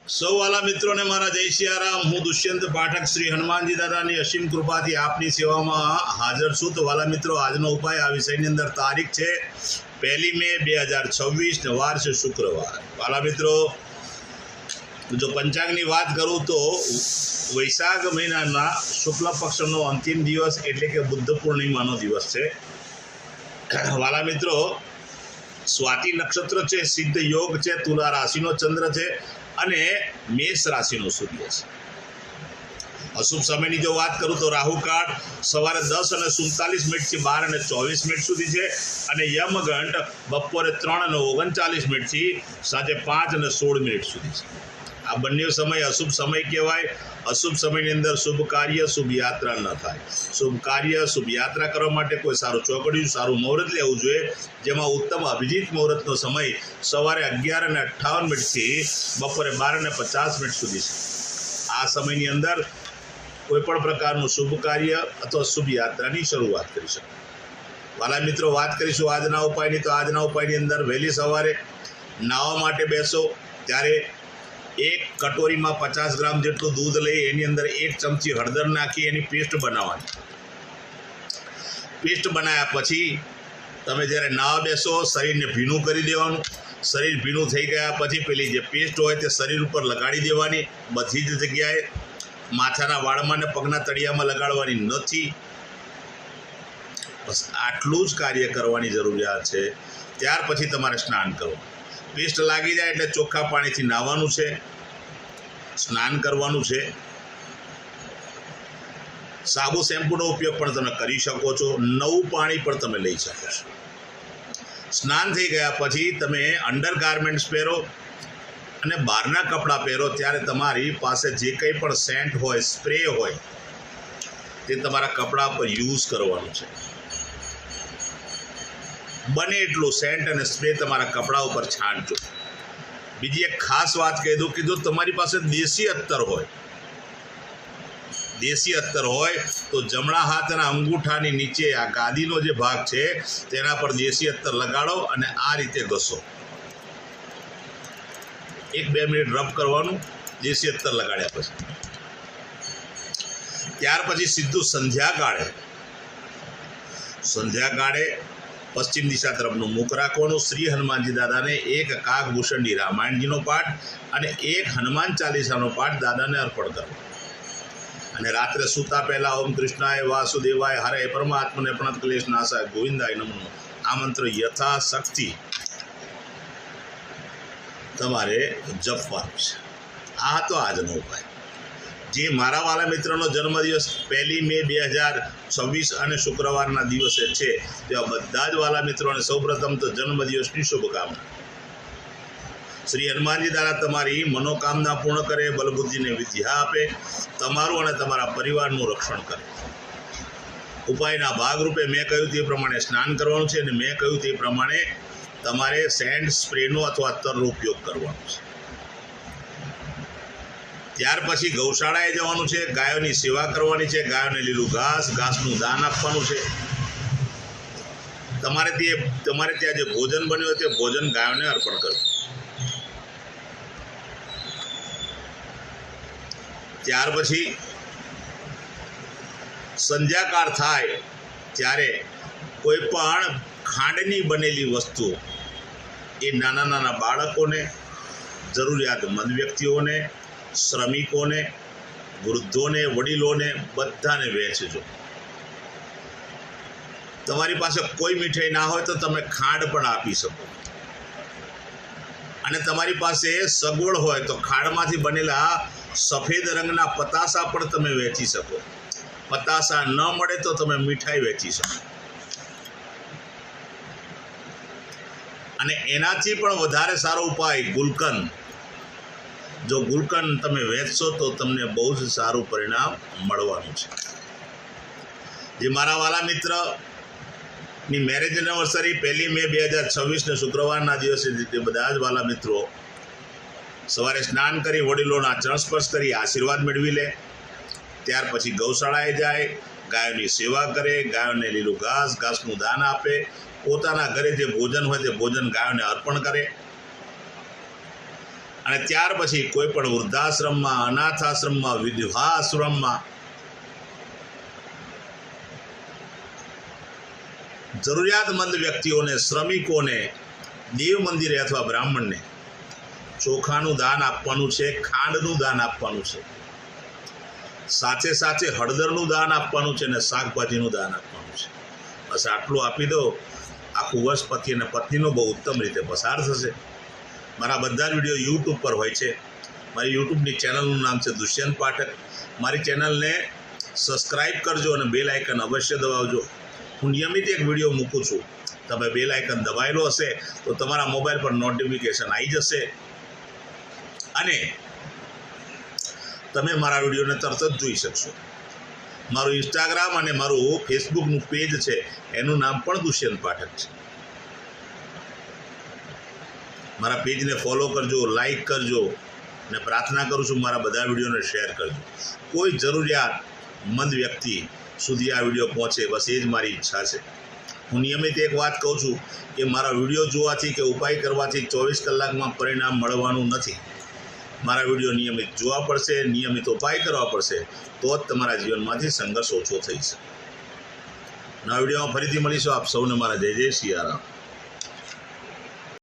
સૌ વાલા મિત્રોને મારા જય સિયારામ। હું દુષ્યંત પાઠક શ્રી હનુમાનજી દાદાની અસીમ કૃપાથી આપની સેવામાં હાજર છું। તો વાલા મિત્રો, આજનો ઉપાય આ વિષયની અંદર તારીખ છે 1 મે 2026 ને વાર છે શુક્રવાર। વાલા મિત્રો, જો પંચાંગની વાત કરું તો વૈશાખ મહિનાના શુક્લ પક્ષનો અંતિમ દિવસ એટલે કે બુદ્ધ પૂર્ણિમાનો દિવસ છે। વાલા મિત્રો, સ્વાતિ નક્ષત્ર છે, સિદ્ધ યોગ છે, તુલા રાશિનો ચંદ્ર છે અને મેષ રાશિનો સૂર્ય છે। અશુભ સમયની જો વાત કરું તો રાહુકાળ સવારે 10:47 થી 12:24 સુધી છે અને યમઘંટ બપોરે 3:39 થી સાંજે 5:16 સુધી છે। આ બંને સમય અશુભ સમય કહેવાય। અશુભ સમયની અંદર શુભ કાર્ય શુભ યાત્રા ન થાય। શુભ કાર્ય શુભ યાત્રા કરવા માટે કોઈ સારું ચોકડિયું સારું મુહૂર્ત લેવું જોઈએ, જેમાં ઉત્તમ અભિજીત મુહૂર્તનો સમય સવારે 11:58 થી બપોરે 12:50 સુધી છે। આ સમયની અંદર કોઈ પણ પ્રકારનું શુભ કાર્ય અથવા શુભ યાત્રાની શરૂઆત કરી શકો। વાલા મિત્રો, વાત કરીશું આજના ઉપાયની। તો આજના ઉપાયની અંદર વહેલી સવારે નાહવા માટે બેસો ત્યારે 1 કટોરીમાં 50 ગ્રામ જેટલું દૂધ લઈ એની અંદર 1 ચમચી હળદર નાખી એની પેસ્ટ બનાવવાની। પેસ્ટ બનાવ્યા પછી તમે જ્યારે નાહવા બેસો શરીરને ભીનું કરી દેવાનું। શરીર ભીનું થઈ ગયા પછી પેલી જે પેસ્ટ હોય તે શરીર ઉપર લગાડી દેવાની બધી જ જગ્યાએ। માથાના વાળમાં ને પગના તળિયામાં લગાડવાની નથી। બસ આટલું જ કાર્ય કરવાની જરૂરિયાત છે। ત્યાર પછી તમારે સ્નાન કરવું। પેસ્ટ લાગી જાય એટલે ચોખ્ખા પાણીથી નાહવાનું છે, સ્નાન કરવાનું છે। સાબુ શેમ્પૂનો ઉપયોગ પણ તમે કરી શકો છો, નવું પાણી પણ તમે લઈ શકો છો। સ્નાન થઈ ગયા પછી તમે અંડરગાર્મેન્ટ્સ પહેરો અને બહારના કપડાં પહેરો ત્યારે તમારી પાસે જે કંઈ પણ સેન્ટ હોય સ્પ્રે હોય તે તમારા કપડાં પર યુઝ કરવાનું છે। બને એટલું સેન્ટ અને સ્પ્રે તમારા કપડા ઉપર છાંટજો। બીજી એક ખાસ વાત કહી દઉં કે જો તમારી પાસે દેશી અત્તર હોય તો જમણા હાથના અંગૂઠાની નીચે આ ગાદીનો જે ભાગ છે તેના પર દેશી અત્તર લગાડો અને આ રીતે ઘસો। 1-2 મિનિટ રબ કરવાનું દેશી અત્તર લગાડ્યા પછી। ત્યાર પછી સીધું સંધ્યાકાળે પશ્ચિમ દિશા તરફનું મુખ રાખવાનું। શ્રી હનુમાનજી દાદાને 1 કાગભૂષણની રામાયણજીનો પાઠ અને 1 હનુમાન ચાલીસાનો પાઠ દાદાને અર્પણ કરવો અને રાત્રે સૂતા પહેલા ઓમ કૃષ્ણાય વાસુદેવાય હરે પરમાત્મને પ્રણત ક્લેશ નાશાય ગોવિંદાય નમઃ આ મંત્ર યથાશક્તિ તમારે જપવાનું છે। આ તો આજનો ઉપાય। જે મારા વાલા મિત્રનો જન્મદિવસ 1 મે 2026 અને શુક્રવારના દિવસે છે તેવા બધા જ વાલા મિત્રોને સૌપ્રથમ તો જન્મદિવસની શુભકામના। શ્રી હનુમાનજી દાદા તમારી મનોકામના પૂર્ણ કરે, બલબુદ્ધિને વિદ્યા આપે, તમારું અને તમારા પરિવારનું રક્ષણ કરે। ઉપાયના ભાગરૂપે મેં કહ્યું તે પ્રમાણે સ્નાન કરવાનું છે અને મેં કહ્યું તે પ્રમાણે તમારે સેન્ટ સ્પ્રેનો અથવા અત્તરનો ઉપયોગ કરવાનો છે। ત્યાર પછી ગૌશાળાએ જવાનું છે, ગાયોની સેવા કરવાની છે, ગાયોને લીલું ઘાસનું દાન આપવાનું છે। તમારે ત્યાં જે ભોજન બન્યું તે ભોજન ગાયોને અર્પણ કરવું। ત્યાર પછી સંધ્યાકાળ થાય ત્યારે કોઈ પણ ખાંડની બનેલી વસ્તુ એ નાના બાળકોને, જરૂરિયાતમંદ વ્યક્તિઓને, શ્રમિકોને, વૃદ્ધોને, વડીલોને બધાને વહેંચજો। તમારી પાસે કોઈ મીઠાઈ ના હોય તો તમે ખાંડ પણ આપી શકો અને તમારી પાસે સગવડ હોય તો ખાંડમાંથી બનેલા સફેદ રંગના પતાસા પણ તમે વેચી શકો। પતાસા ન મળે તો તમે મીઠાઈ વેચી શકો અને એનાથી પણ વધારે સારો ઉપાય ગુલકંદ। જો ગુલકંદ તમે વેચશો તો તમને બહુ જ સારું પરિણામ મળવાનું છે। જે મારા વાલા મિત્રની મેરેજ એનિવર્સરી 1 મે 2026 ને શુક્રવારના દિવસે તે બધા જ વાલા મિત્રો સવારે સ્નાન કરી વડીલોના ચરણ સ્પર્શ કરી આશીર્વાદ મેળવી લે। ત્યાર પછી ગૌશાળાએ જાય, ગાયોની સેવા કરે, ગાયોને લીલું ઘાસનું દાન આપે, પોતાના ઘરે જે ભોજન હોય તે ભોજન ગાયોને અર્પણ કરે અને ત્યાર પછી કોઈ પણ વૃદ્ધાશ્રમમાં, અનાથાશ્રમમાં, વિધવા આશ્રમમાં જરૂરિયાતમંદ વ્યક્તિઓને, શ્રમિકોને, દેવ મંદિરે અથવા બ્રાહ્મણને ચોખાનું દાન આપવાનું છે, ખાંડનું દાન આપવાનું છે, સાથે સાથે હળદરનું દાન આપવાનું છે અને શાકભાજીનું દાન આપવાનું છે. બસ આટલું આપી દો, આખું વર્ષ પતિ અને પત્નીનો બહુ ઉત્તમ રીતે પસાર થશે. મારા બધા જ વિડીયો યુટ્યુબ પર હોય છે. મારી યુટ્યુબની ચેનલનું નામ છે દુષ્યંત પાઠક. મારી ચેનલને સબસ્ક્રાઈબ કરજો અને બેલ આઇકન અવશ્ય દબાવજો. હું નિયમિત એક વિડીયો મૂકું છું. તમે બેલ આઇકન દબાવેલો હશે તો તમારા મોબાઈલ પર નોટિફિકેશન આવી જશે અને તમે મારા વિડીયોને તરત જ જોઈ શકશો. મારું ઇન્સ્ટાગ્રામ અને મારું ફેસબુકનું પેજ છે, એનું નામ પણ દુષ્યંત પાઠક છે. મારા પેજને ફોલો કરજો, લાઈક કરજો અને પ્રાર્થના કરું છું મારા બધા વિડીયોને શેર કરજો. કોઈ જરૂરિયાતમંદ વ્યક્તિ સુધી આ વિડીયો પહોંચે, બસ એ જ મારી ઈચ્છા છે. હું નિયમિત એક વાત કહું છું કે મારા વિડીયો જોવાથી કે ઉપાય કરવાથી 24 કલાકમાં પરિણામ મળવાનું નથી. મારા વિડીયો નિયમિત જોવા પડશે, નિયમિત ઉપાય કરવા પડશે, તો જ તમારા જીવનમાંથી સંઘર્ષ ઓછો થઈ શકે. નવા વિડીયોમાં ફરીથી મળીશું. આપ સૌને મારા જય જય સિયારામ.